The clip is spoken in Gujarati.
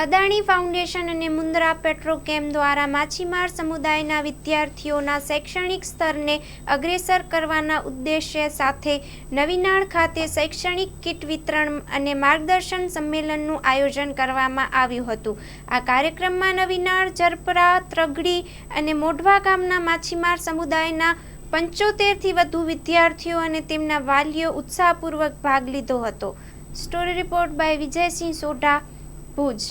અદાણી ફાઉન્ડેશન અને મુન્દ્રા પેટ્રોકેમ દ્વારા માછીમાર સમુદાયના વિદ્યાર્થીઓના શૈક્ષણિક સ્તરને અગ્રેસર કરવાના ઉદ્દેશ્ય સાથે નવીનાળ ખાતે શૈક્ષણિક કીટ વિતરણ અને માર્ગદર્શન સંમેલનનું આયોજન કરવામાં આવ્યું હતું. આ કાર્યક્રમમાં નવીનાળ, જરપરા, ત્રગડી અને મોઢવા ગામના માછીમાર સમુદાયના 75થી વધુ વિદ્યાર્થીઓ અને તેમના વાલીઓ ઉત્સાહપૂર્વક ભાગ લીધો હતો. Story report by Vijaysinh Sodha, Bhuj.